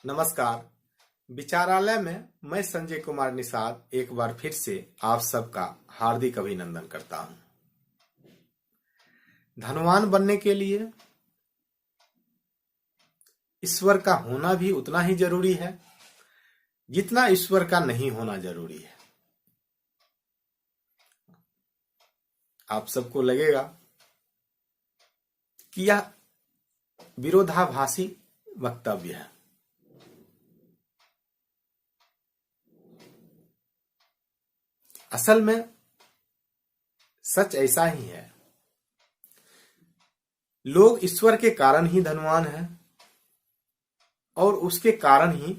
नमस्कार। विचारालय में मैं संजय कुमार निषाद एक बार फिर से आप सबका हार्दिक अभिनंदन करता हूं। धनवान बनने के लिए ईश्वर का होना भी उतना ही जरूरी है जितना ईश्वर का नहीं होना जरूरी है। आप सबको लगेगा कि यह विरोधाभासी वक्तव्य है, असल में सच ऐसा ही है। लोग ईश्वर के कारण ही धनवान हैं और उसके कारण ही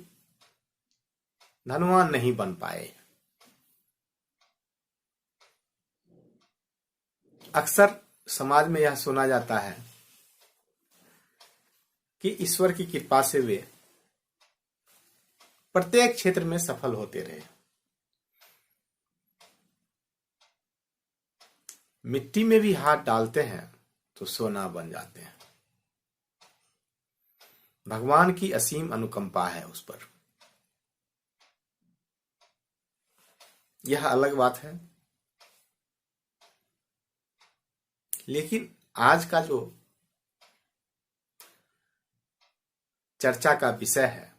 धनवान नहीं बन पाए। अक्सर समाज में यह सुना जाता है कि ईश्वर की कृपा से वे प्रत्येक क्षेत्र में सफल होते रहे। मिट्टी में भी हाथ डालते हैं तो सोना बन जाते हैं। भगवान की असीम अनुकंपा है उस पर, यह अलग बात है। लेकिन आज का जो चर्चा का विषय है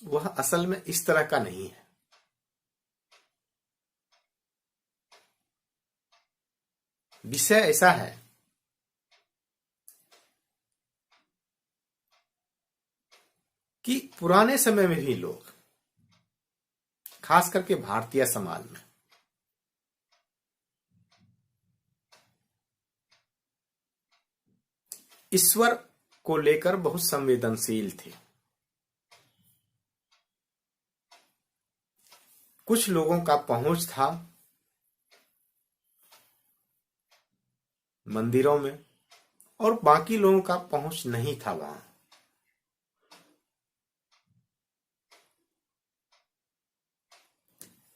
वह असल में इस तरह का नहीं है। विषय ऐसा है कि पुराने समय में भी लोग, खास करके भारतीय समाज में, ईश्वर को लेकर बहुत संवेदनशील थे। कुछ लोगों का पहुंच था मंदिरों में और बाकी लोगों का पहुंच नहीं था वहां।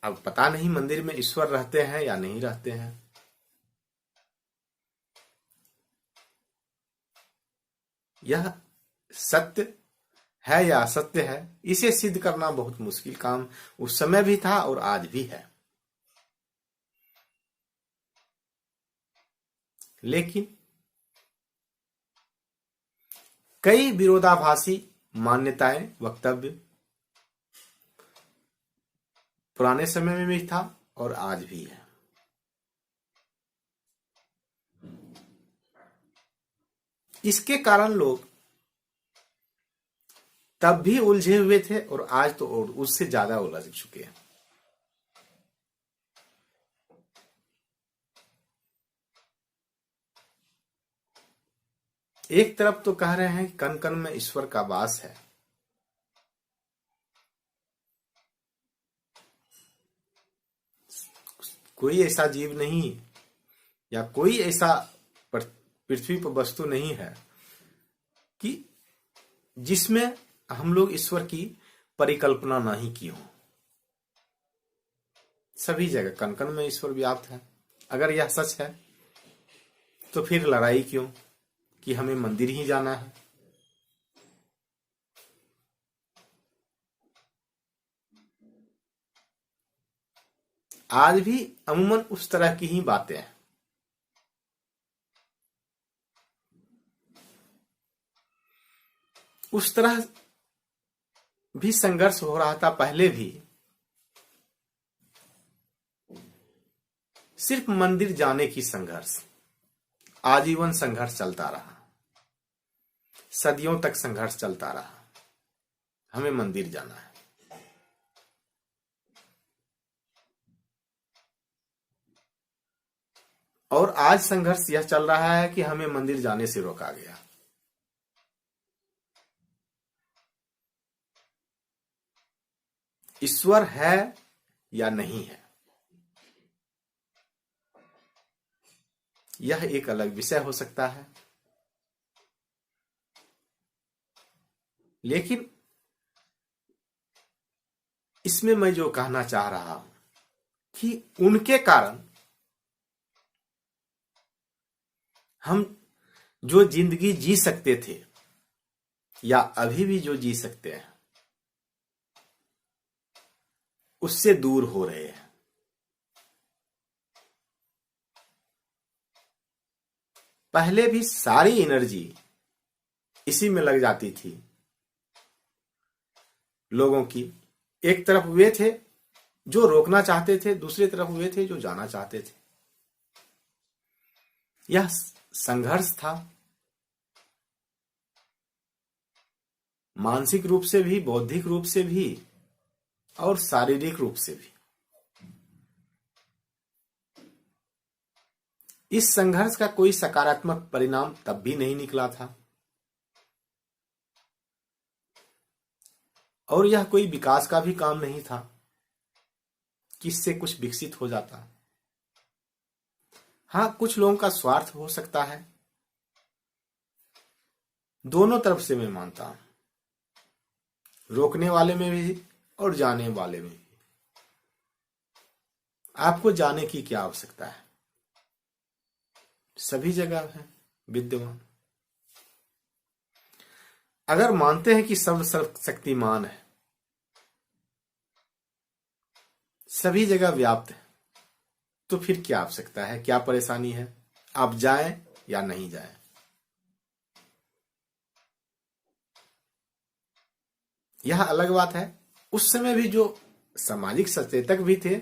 अब पता नहीं मंदिर में ईश्वर रहते हैं या नहीं रहते हैं। यह सत्य है या असत्य है, इसे सिद्ध करना बहुत मुश्किल काम उस समय भी था और आज भी है। लेकिन कई विरोधाभासी मान्यताएं, वक्तव्य पुराने समय में भी था और आज भी है। इसके कारण लोग तब भी उलझे हुए थे और आज तो और उससे ज्यादा उलझ चुके हैं। एक तरफ तो कह रहे हैं कि कण कण में ईश्वर का वास है, कोई ऐसा जीव नहीं या कोई ऐसा पृथ्वी पर वस्तु नहीं है कि जिसमें हम लोग ईश्वर की परिकल्पना नहीं की हो। सभी जगह कण कण में ईश्वर व्याप्त है। अगर यह सच है तो फिर लड़ाई क्यों कि हमें मंदिर ही जाना है। आज भी अमूमन उस तरह की ही बातें हैं। उस तरह भी संघर्ष हो रहा था पहले भी। सिर्फ मंदिर जाने की संघर्ष, आजीवन संघर्ष चलता रहा, सदियों तक संघर्ष चलता रहा। हमें मंदिर जाना है। और आज संघर्ष यह चल रहा है कि हमें मंदिर जाने से रोका गया। ईश्वर है या नहीं है, यह एक अलग विषय हो सकता है। लेकिन इसमें मैं जो कहना चाह रहा हूं कि उनके कारण हम जो जिंदगी जी सकते थे या अभी भी जो जी सकते हैं उससे दूर हो रहे हैं। पहले भी सारी एनर्जी इसी में लग जाती थी लोगों की। एक तरफ वे थे जो रोकना चाहते थे, दूसरी तरफ वे थे जो जाना चाहते थे। यह संघर्ष था, मानसिक रूप से भी, बौद्धिक रूप से भी और शारीरिक रूप से भी। इस संघर्ष का कोई सकारात्मक परिणाम तब भी नहीं निकला था और यह कोई विकास का भी काम नहीं था कि इससे कुछ विकसित हो जाता। हां, कुछ लोगों का स्वार्थ हो सकता है, दोनों तरफ से मैं मानता हूं, रोकने वाले में भी और जाने वाले में भी। आपको जाने की क्या आवश्यकता है, सभी जगह है विद्यमान। अगर मानते हैं कि सर्वशक्तिमान है, सभी जगह व्याप्त है, तो फिर क्या आवश्यकता है, क्या परेशानी है, आप जाएं या नहीं जाएं। यह अलग बात है। उस समय भी जो सामाजिक सचेतक भी थे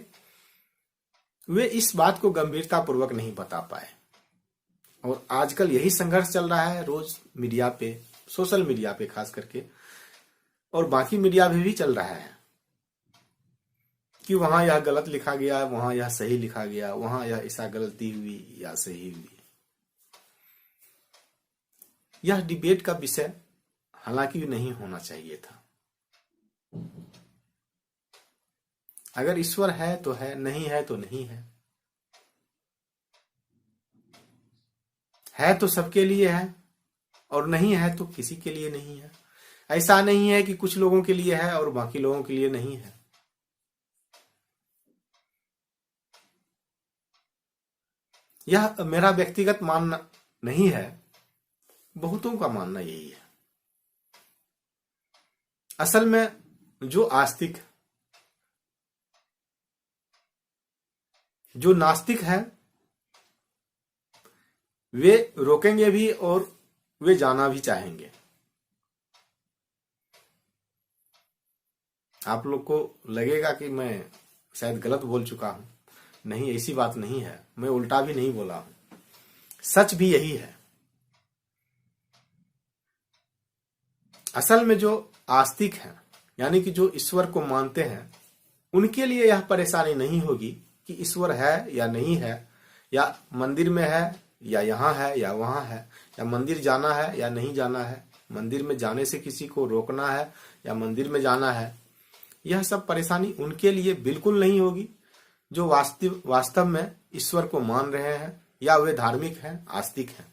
वे इस बात को गंभीरता पूर्वक नहीं बता पाए और आजकल यही संघर्ष चल रहा है रोज मीडिया पे, सोशल मीडिया पे खास करके, और बाकी मीडिया भी चल रहा है कि वहां यह गलत लिखा गया, वहां यह सही लिखा गया, वहां यह ऐसा गलती हुई या सही हुई। यह डिबेट का विषय हालांकि नहीं होना चाहिए था। अगर ईश्वर है तो है, नहीं है तो नहीं है। है तो सबके लिए है और नहीं है तो किसी के लिए नहीं है। ऐसा नहीं है कि कुछ लोगों के लिए है और बाकी लोगों के लिए नहीं है। यह मेरा व्यक्तिगत मानना नहीं है, बहुतों का मानना यही है। असल में जो आस्तिक, जो नास्तिक है, वे रोकेंगे भी और वे जाना भी चाहेंगे। आप लोग को लगेगा कि मैं शायद गलत बोल चुका हूं, नहीं, ऐसी बात नहीं है। मैं उल्टा भी नहीं बोला हूं, सच भी यही है। असल में जो आस्तिक हैं, यानी कि जो ईश्वर को मानते हैं, उनके लिए यह परेशानी नहीं होगी कि ईश्वर है या नहीं है, या मंदिर में है या यहाँ है या वहां है, या मंदिर जाना है या नहीं जाना है, मंदिर में जाने से किसी को रोकना है या मंदिर में जाना है। यह सब परेशानी उनके लिए बिल्कुल नहीं होगी जो वास्तव में ईश्वर को मान रहे हैं या वे धार्मिक हैं, आस्तिक हैं।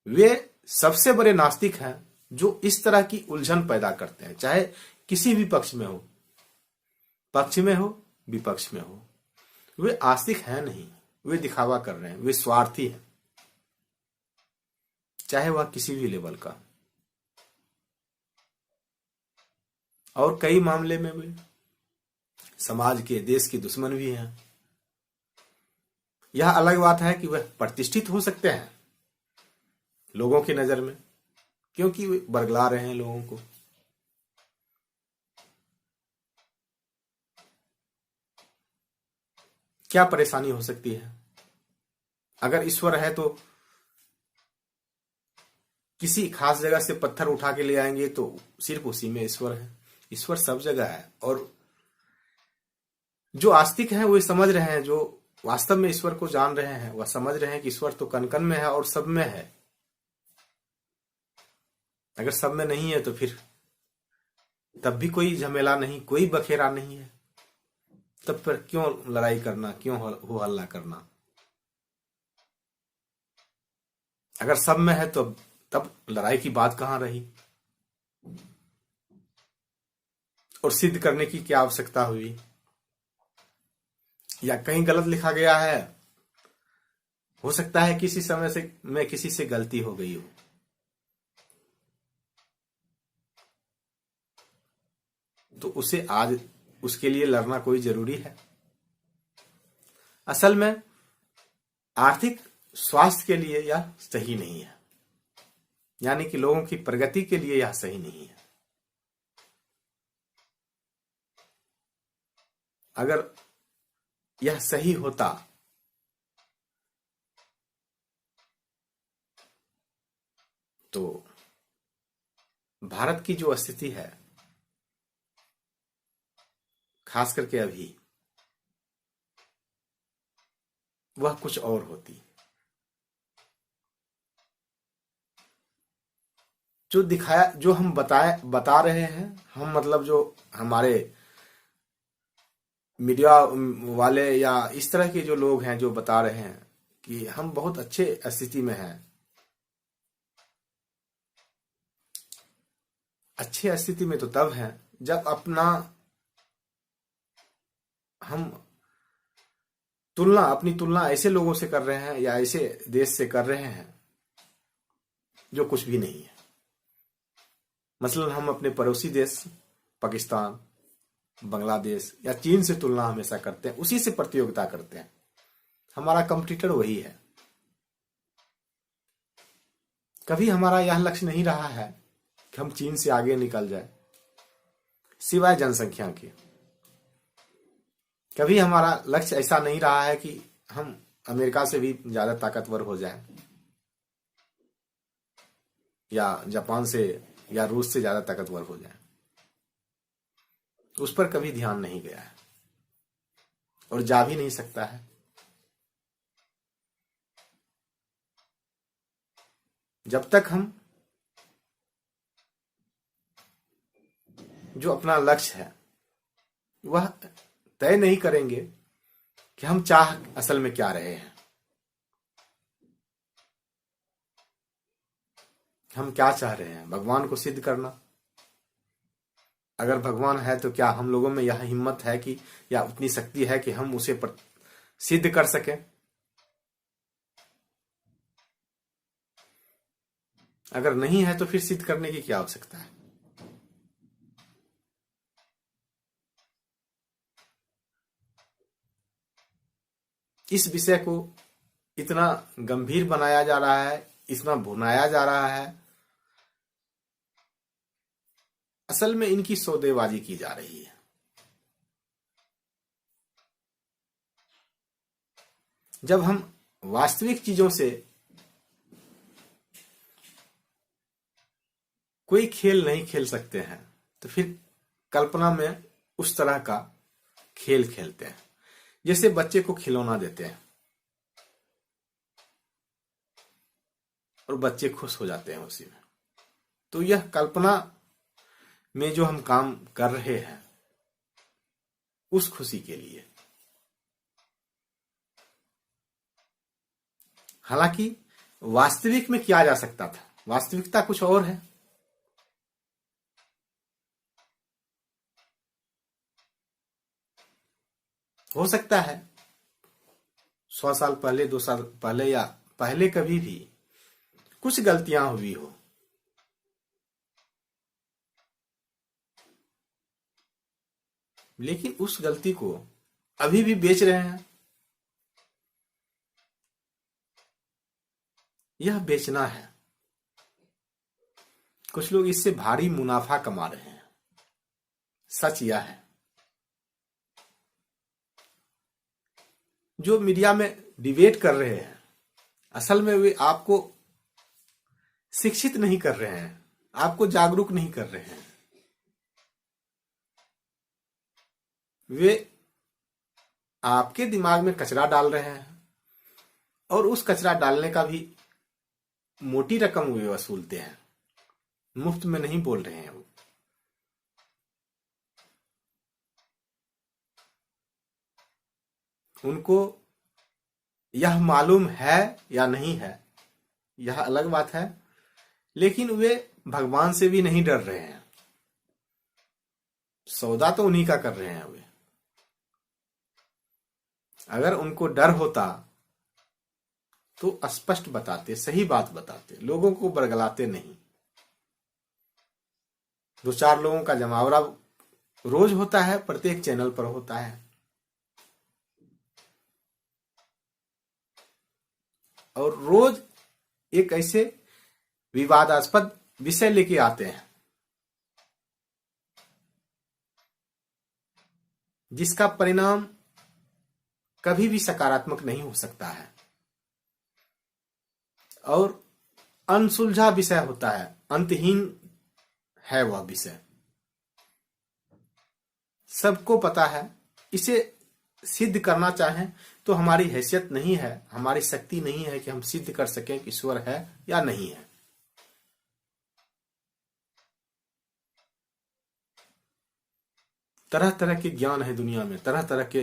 वे सबसे बड़े नास्तिक हैं जो इस तरह की उलझन पैदा करते हैं, चाहे किसी भी पक्ष में हो, पक्ष में हो विपक्ष में हो। वे आस्तिक हैं नहीं, वे दिखावा कर रहे हैं, वे स्वार्थी हैं, चाहे वह किसी भी लेवल का। और कई मामले में वे समाज के, देश के दुश्मन भी हैं। यह अलग बात है कि वह प्रतिष्ठित हो सकते हैं लोगों की नजर में, क्योंकि वे बरगला रहे हैं लोगों को। क्या परेशानी हो सकती है? अगर ईश्वर है तो किसी खास जगह से पत्थर उठा के ले आएंगे तो सिर्फ उसी में ईश्वर है। ईश्वर सब जगह है। और जो आस्तिक हैं वे समझ रहे हैं, जो वास्तव में ईश्वर को जान रहे हैं, वह समझ रहे हैं कि ईश्वर तो कण कण में है और सब में है। अगर सब में नहीं है तो फिर तब भी कोई झमेला नहीं, कोई बखेरा नहीं है। तब फिर क्यों लड़ाई करना, क्यों हो हल्ला करना? अगर सब में है तो तब लड़ाई की बात कहां रही और सिद्ध करने की क्या आवश्यकता हुई? या कहीं गलत लिखा गया है हो सकता है किसी समय से मैं किसी से गलती हो गई हो, तो उसे आज उसके लिए लड़ना कोई जरूरी है? असल में आर्थिक स्वास्थ्य के लिए यह सही नहीं है, यानी कि लोगों की प्रगति के लिए यह सही नहीं है। अगर यह सही होता तो भारत की जो स्थिति है, खास करके अभी, वह कुछ और होती। जो दिखाया, जो हम बता रहे हैं, हम मतलब जो हमारे मीडिया वाले या इस तरह के जो लोग हैं जो बता रहे हैं कि हम बहुत अच्छे स्थिति में हैं, अच्छे स्थिति में तो तब हैं जब हम अपनी तुलना ऐसे लोगों से कर रहे हैं या ऐसे देश से कर रहे हैं जो कुछ भी नहीं है। मसलन हम अपने पड़ोसी देश पाकिस्तान, बांग्लादेश या चीन से तुलना हमेशा करते हैं, उसी से प्रतियोगिता करते हैं। हमारा कंपटीटर वही है। कभी हमारा यह लक्ष्य नहीं रहा है कि हम चीन से आगे निकल जाए, सिवाय जनसंख्या के। कभी हमारा लक्ष्य ऐसा नहीं रहा है कि हम अमेरिका से भी ज्यादा ताकतवर हो जाएं, या जापान से या रूस से ज्यादा ताकतवर हो जाएं। उस पर कभी ध्यान नहीं गया है और जा भी नहीं सकता है। जब तक हम जो अपना लक्ष्य है वह तय नहीं करेंगे कि हम चाह असल में क्या रहे हैं, हम क्या चाह रहे हैं, भगवान को सिद्ध करना। अगर भगवान है तो क्या हम लोगों में यह हिम्मत है कि, या उतनी शक्ति है कि हम उसे सिद्ध कर सकें? अगर नहीं है तो फिर सिद्ध करने की क्या आवश्यकता है? इस विषय को इतना गंभीर बनाया जा रहा है, इतना भुनाया जा रहा है। असल में इनकी सौदेबाजी की जा रही है। जब हम वास्तविक चीजों से कोई खेल नहीं खेल सकते हैं तो फिर कल्पना में उस तरह का खेल खेलते हैं। जैसे बच्चे को खिलौना देते हैं और बच्चे खुश हो जाते हैं उसी में। तो यह कल्पना में जो हम काम कर रहे हैं उस खुशी के लिए। हालांकि वास्तविक में किया जा सकता था, वास्तविकता कुछ और है। हो सकता है 100 साल पहले, 2 साल पहले या पहले कभी भी कुछ गलतियां हुई हो, लेकिन उस गलती को अभी भी बेच रहे हैं। यह बेचना है। कुछ लोग इससे भारी मुनाफा कमा रहे हैं। सच यह है, जो मीडिया में डिबेट कर रहे हैं असल में वे आपको शिक्षित नहीं कर रहे हैं, आपको जागरूक नहीं कर रहे हैं। वे आपके दिमाग में कचरा डाल रहे हैं और उस कचरा डालने का भी मोटी रकम वे वसूलते हैं। मुफ्त में नहीं बोल रहे हैं वो। उनको यह मालूम है या नहीं है यह अलग बात है, लेकिन वे भगवान से भी नहीं डर रहे हैं। सौदा तो उन्हीं का कर रहे हैं वे। अगर उनको डर होता तो स्पष्ट बताते, सही बात बताते, लोगों को बरगलाते नहीं। 2-4 लोगों का जमावड़ा रोज होता है, प्रत्येक चैनल पर होता है, और रोज एक ऐसे विवादास्पद विषय लेके आते हैं जिसका परिणाम कभी भी सकारात्मक नहीं हो सकता है, और अनसुलझा विषय होता है, अंतहीन है वह विषय। सबको पता है, इसे सिद्ध करना चाहें तो हमारी हैसियत नहीं है, हमारी शक्ति नहीं है कि हम सिद्ध कर सकें कि ईश्वर है या नहीं है। तरह तरह के ज्ञान है दुनिया में, तरह तरह के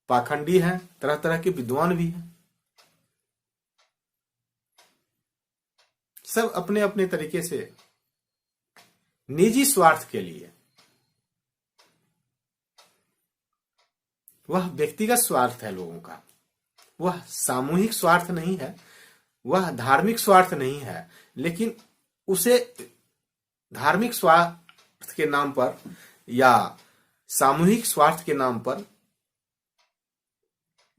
पाखंडी हैं, तरह तरह के विद्वान भी हैं। सब अपने अपने तरीके से निजी स्वार्थ के लिए, वह व्यक्तिगत स्वार्थ है लोगों का, वह सामूहिक स्वार्थ नहीं है, वह धार्मिक स्वार्थ नहीं है, लेकिन उसे धार्मिक स्वार्थ के नाम पर या सामूहिक स्वार्थ के नाम पर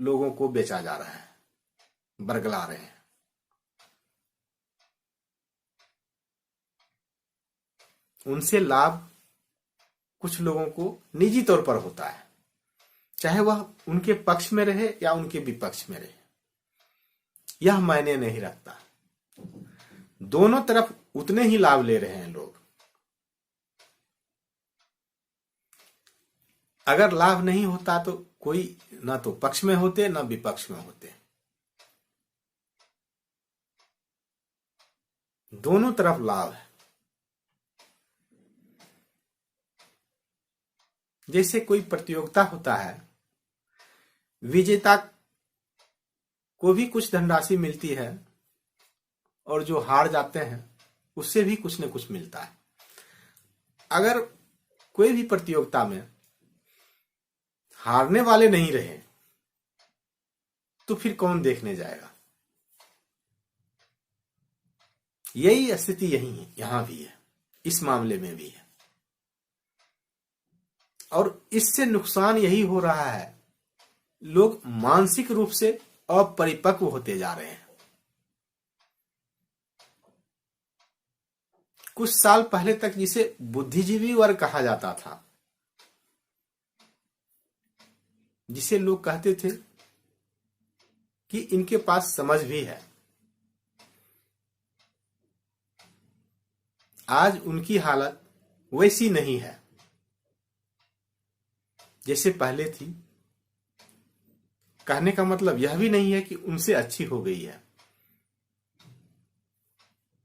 लोगों को बेचा जा रहा है, बरगला रहे हैं। उनसे लाभ कुछ लोगों को निजी तौर पर होता है, चाहे वह उनके पक्ष में रहे या उनके विपक्ष में रहे, यह मायने नहीं रखता। दोनों तरफ उतने ही लाभ ले रहे हैं लोग। अगर लाभ नहीं होता तो कोई ना तो पक्ष में होते ना विपक्ष में होते, दोनों तरफ लाभ है। जैसे कोई प्रतियोगिता होता है, विजेता को भी कुछ धनराशि मिलती है और जो हार जाते हैं उससे भी कुछ न कुछ मिलता है। अगर कोई भी प्रतियोगिता में हारने वाले नहीं रहे तो फिर कौन देखने जाएगा? यही स्थिति यही है, यहां भी है, इस मामले में भी है। और इससे नुकसान यही हो रहा है, लोग मानसिक रूप से अपरिपक्व होते जा रहे हैं। कुछ साल पहले तक जिसे बुद्धिजीवी वर्ग कहा जाता था, जिसे लोग कहते थे कि इनके पास समझ भी है, आज उनकी हालत वैसी नहीं है जैसे पहले थी। कहने का मतलब यह भी नहीं है कि उनसे अच्छी हो गई है,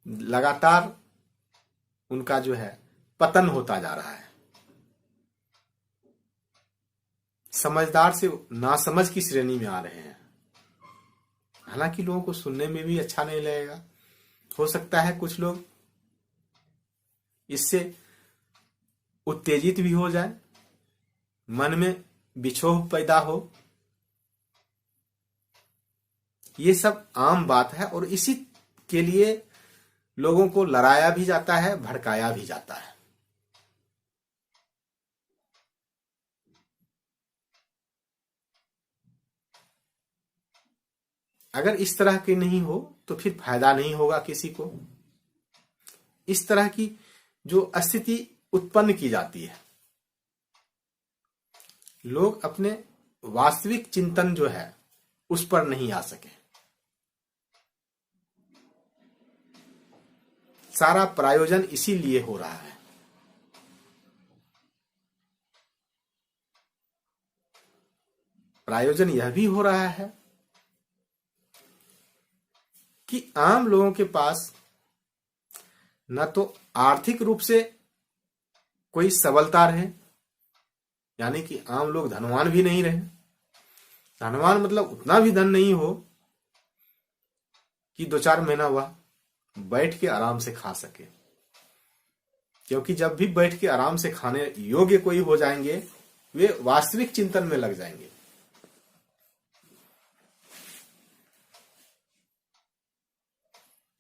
लगातार उनका जो है पतन होता जा रहा है। समझदार से नासमझ की श्रेणी में आ रहे हैं। हालांकि लोगों को सुनने में भी अच्छा नहीं लगेगा, हो सकता है कुछ लोग इससे उत्तेजित भी हो जाए, मन में बिछोह पैदा हो। ये सब आम बात है और इसी के लिए लोगों को लड़ाया भी जाता है, भड़काया भी जाता है। अगर इस तरह के नहीं हो तो फिर फायदा नहीं होगा किसी को। इस तरह की जो स्थिति उत्पन्न की जाती है, लोग अपने वास्तविक चिंतन जो है उस पर नहीं आ सके। सारा प्रायोजन इसीलिए हो रहा है। प्रायोजन यह भी हो रहा है कि आम लोगों के पास न तो आर्थिक रूप से कोई सबलता रहे, यानी कि आम लोग धनवान भी नहीं रहे। धनवान मतलब उतना भी धन नहीं हो कि 2-4 महीना वह बैठ के आराम से खा सके, क्योंकि जब भी बैठ के आराम से खाने योग्य कोई हो जाएंगे, वे वास्तविक चिंतन में लग जाएंगे।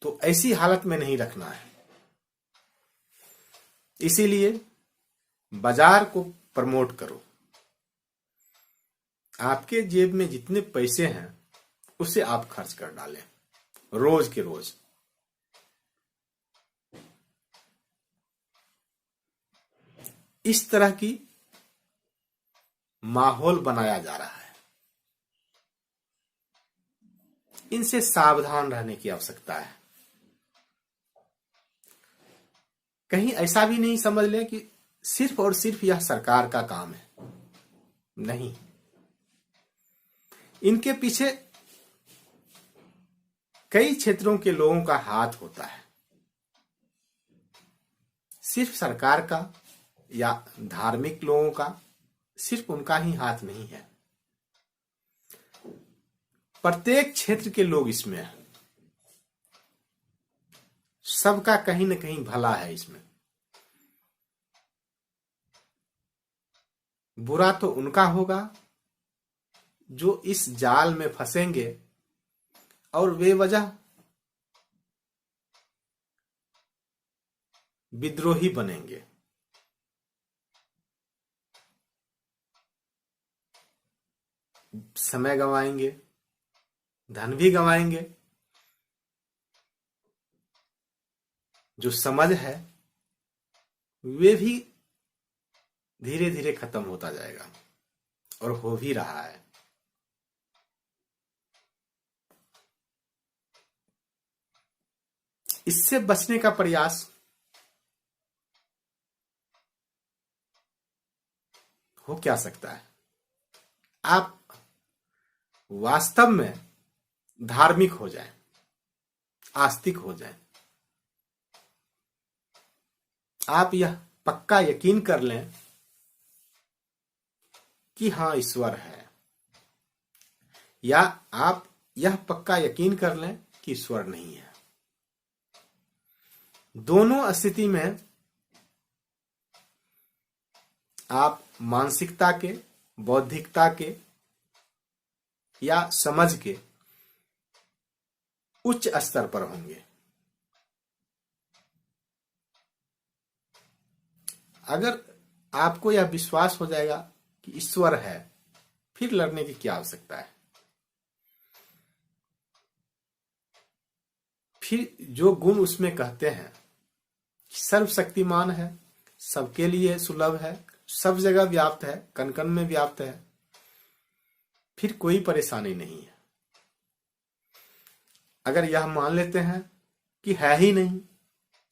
तो ऐसी हालत में नहीं रखना है। इसीलिए बाजार को प्रमोट करो। आपके जेब में जितने पैसे हैं उसे आप खर्च कर डालें रोज के रोज। इस तरह की माहौल बनाया जा रहा है। इनसे सावधान रहने की आवश्यकता है। कहीं ऐसा भी नहीं समझ लें कि सिर्फ और सिर्फ यह सरकार का काम है। नहीं, इनके पीछे कई क्षेत्रों के लोगों का हाथ होता है। सिर्फ सरकार का या धार्मिक लोगों का, सिर्फ उनका ही हाथ नहीं है। प्रत्येक क्षेत्र के लोग इसमें हैं। सबका कहीं न कहीं भला है इसमें। बुरा तो उनका होगा जो इस जाल में फंसेंगे और बेवजह विद्रोही बनेंगे। समय गंवाएंगे, धन भी गंवाएंगे। जो समझ है वे भी धीरे धीरे खत्म होता जाएगा और हो भी रहा है। इससे बचने का प्रयास हो क्या सकता है? आप वास्तव में धार्मिक हो जाएं, आस्तिक हो जाएं। आप यह पक्का यकीन कर लें कि हां ईश्वर है, या आप यह पक्का यकीन कर लें कि ईश्वर नहीं है। दोनों स्थिति में आप मानसिकता के, बौद्धिकता के या समझ के उच्च स्तर पर होंगे। अगर आपको यह विश्वास हो जाएगा कि ईश्वर है, फिर लड़ने की क्या आवश्यकता है? फिर जो गुण उसमें कहते हैं, सर्वशक्तिमान है, सबके लिए सुलभ है, सब जगह व्याप्त है, कण कण में व्याप्त है, फिर कोई परेशानी नहीं है। अगर यह मान लेते हैं कि है ही नहीं,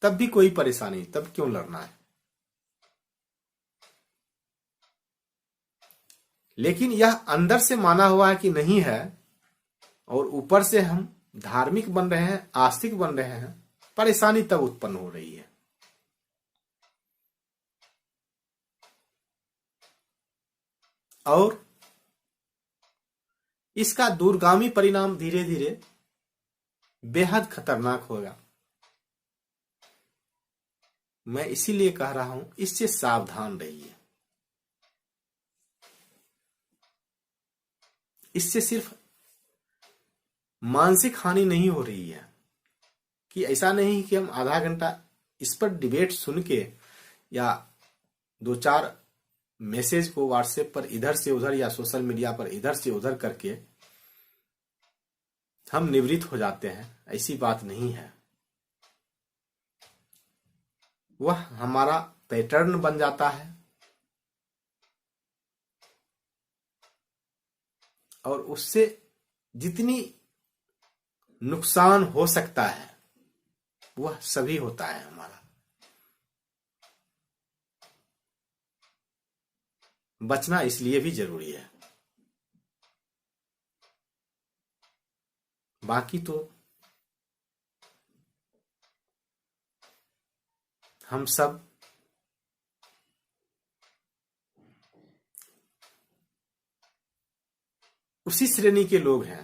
तब भी कोई परेशानी, तब क्यों लड़ना है? लेकिन यह अंदर से माना हुआ है कि नहीं है और ऊपर से हम धार्मिक बन रहे हैं, आस्तिक बन रहे हैं, परेशानी तब उत्पन्न हो रही है। और इसका दूरगामी परिणाम धीरे धीरे बेहद खतरनाक होगा। मैं इसीलिए कह रहा हूं, इससे सावधान रहिए। इससे सिर्फ मानसिक हानि नहीं हो रही है, कि ऐसा नहीं कि हम आधा घंटा इस पर डिबेट सुन के या दो चार मैसेज को व्हाट्सएप पर इधर से उधर या सोशल मीडिया पर इधर से उधर करके हम निवृत्त हो जाते हैं। ऐसी बात नहीं है। वह हमारा पैटर्न बन जाता है और उससे जितनी नुकसान हो सकता है वह सभी होता है हमारा। बचना इसलिए भी जरूरी है। बाकी तो हम सब उसी श्रेणी के लोग हैं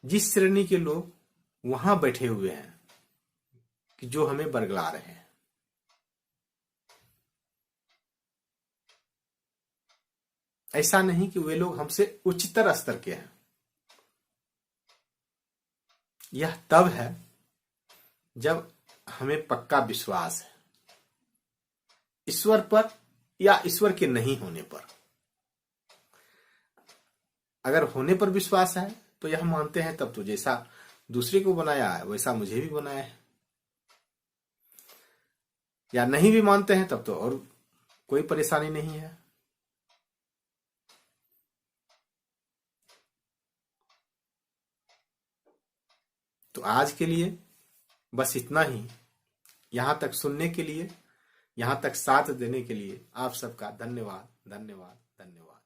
जिस श्रेणी के लोग वहां बैठे हुए हैं कि जो हमें बरगला रहे हैं। ऐसा नहीं कि वे लोग हमसे उच्चतर स्तर के हैं। यह तब है जब हमें पक्का विश्वास है ईश्वर पर या ईश्वर के नहीं होने पर। अगर होने पर विश्वास है तो यह मानते हैं तब तो जैसा दूसरे को बनाया है वैसा मुझे भी बनाया है, या नहीं भी मानते हैं तब तो और कोई परेशानी नहीं है। तो आज के लिए बस इतना ही। यहां तक सुनने के लिए, यहां तक साथ देने के लिए आप सबका धन्यवाद, धन्यवाद, धन्यवाद।